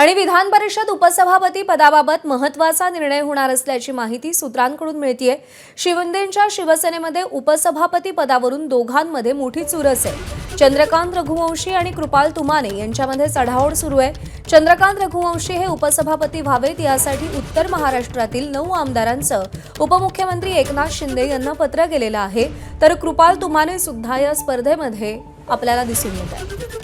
आणि विधान परिषद उपसभापती पदाबाबत महत्त्वाचा निर्णय होणार असल्याची माहिती सूत्रांकडून मिळतेय। शिवसेनेच्या शिवसेनेमध्ये उपसभापती पदावरून दोघांमध्ये मोठी चुरस आहे। चंद्रकांत रघुवंशी आणि कृपाल तुमाने यांच्यामध्ये चढाओढ सुरू आहे। चंद्रकांत रघुवंशी हे उपसभापती व्हावेत यासाठी उत्तर महाराष्ट्रातील 9 आमदारांचं उपमुख्यमंत्री एकनाथ शिंदे यांना पत्र गेलेलं आहे, तर कृपाल तुमाने सुद्धा या स्पर्धेमध्ये आपल्याला दिसून येत आहे।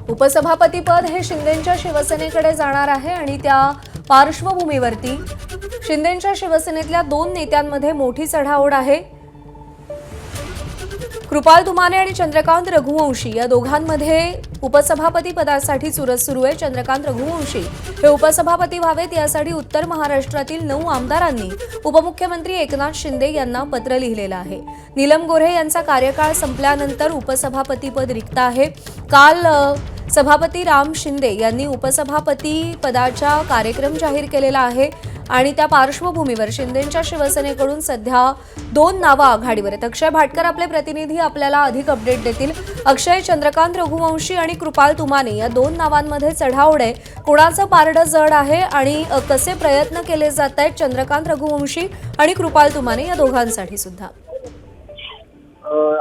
उपसभापतीपद हे शिंदेंच्या शिवसेनेकडे जाणार आहे आणि त्या पार्श्वभूमीवरती शिंदेंच्या शिवसेनेतल्या 2 नेत्यांमध्ये मोठी चढाओढ आहे। कृपाल तुमाने आणि चंद्रकांत रघुवंशी या दोघांमध्ये उपसभापती पदासाठी चुरस सुरू आहे। चंद्रकांत रघुवंशी हे उपसभापती व्हावेत यासाठी उत्तर महाराष्ट्रातील 9 आमदारांनी उपमुख्यमंत्री एकनाथ शिंदे यांना पत्र लिहिलेलं आहे। नीलम गोऱ्हे यांचा कार्यकाळ संपल्यानंतर उपसभापतीपद रिक्त आहे। काल सभापती राम शिंदे यांनी उपसभापती पदाचा कार्यक्रम जाहीर केलेला आहे आणि त्या पार्श्वभूमीवर शिंदेंच्या शिवसेनेकडून सध्या 2 नावं आघाडीवर आहेत। अक्षय भाटकर आपले प्रतिनिधी आपल्याला अधिक अपडेट देतील। अक्षय, चंद्रकांत रघुवंशी आणि कृपाल तुमाने या 2 नावांमध्ये चढाओढ आहे, कोणाचं पारडं जड आहे आणि कसे प्रयत्न केले जात आहेत चंद्रकांत रघुवंशी आणि कृपाल तुमाने या दोघांसाठी सुद्धा?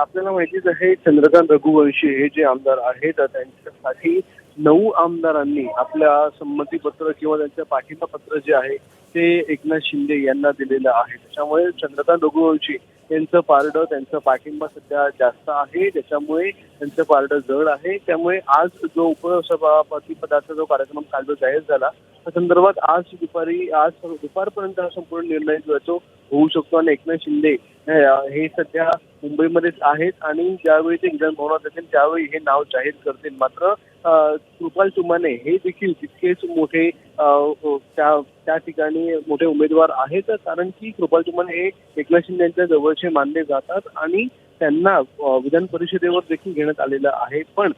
आपल्याला माहितीच आहे, चंद्रकांत रघुवंशी हे जे आमदार आहेत त्यांच्यासाठी 9 आमदारांनी आपल्या संमतीपत्र किंवा त्यांचं पाठिंबा पत्र जे आहे ते एकनाथ शिंदे यांना दिलेलं आहे। त्याच्यामुळे चंद्रकांत रघुवंशी यांचं पारडं, त्यांचा पाठिंबा सध्या जास्त आहे, त्याच्यामुळे त्यांचं पारडं जड आहे। त्यामुळे आज जो उपसभापती पदाचा जो कार्यक्रम काल जो जाहीर झाला त्या संदर्भात आज दुपारपर्यंत हा संपूर्ण निर्णय जो आहे तो होऊ शकतो आणि एकनाथ शिंदे हे सध्या मुंबईमध्येच आहेत आणि ज्यावेळी ते विधान भवनात येतील त्यावेळी हे नाव जाहीर करतील। मात्र कृपाल तुमाने हे देखील तितकेच मोठे त्या ठिकाणी मोठे उमेदवार आहेत, कारण की कृपाल तुमाने हे एकनाथ शिंदे यांच्या जवळचे मानले जातात आणि त्यांना विधान परिषदेवर देखील घेण्यात आलेलं आहे। पण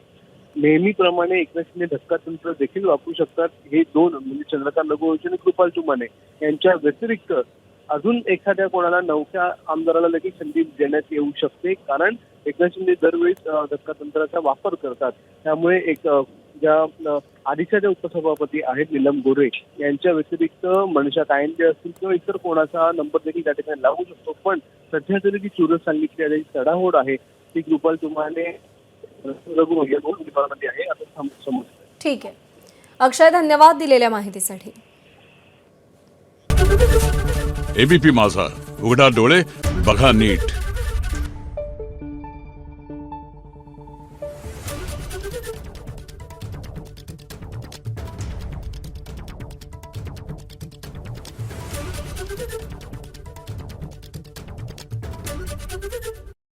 नेहमीप्रमाणे एकनाथ शिंदे धक्कातंत्र देखील वापरू शकतात। हे 2 म्हणजे चंद्रकांत रघुवंशी आणि कृपाल तुमाने यांच्या व्यतिरिक्त अजून एखाद्या कोणाला नवख्या आमदाराला लगेच संधी देण्यात येऊ शकते, कारण एकनाथ शिंदे दरवेळीच धक्कातंत्राचा वापर करतात। त्यामुळे ज्या आधीच्या ज्या उपसभापती आहेत नीलम गोऱ्हे यांच्या व्यतिरिक्त मनषा कायंदे असतील किंवा इतर कोणाचा नंबर देखील त्या ठिकाणी लागू शकतो। पण सध्या तरी जी चुरस सांगितली आहे, चढाओढ आहे, ती कृपाल तुमाने रघुवंशी या 2 उमेदवारांमध्ये आहे असं समजतं। ठीक आहे अक्षय, धन्यवाद दिलेल्या माहितीसाठी। एबीपी माझा, उघडा डोळे बघा नीट।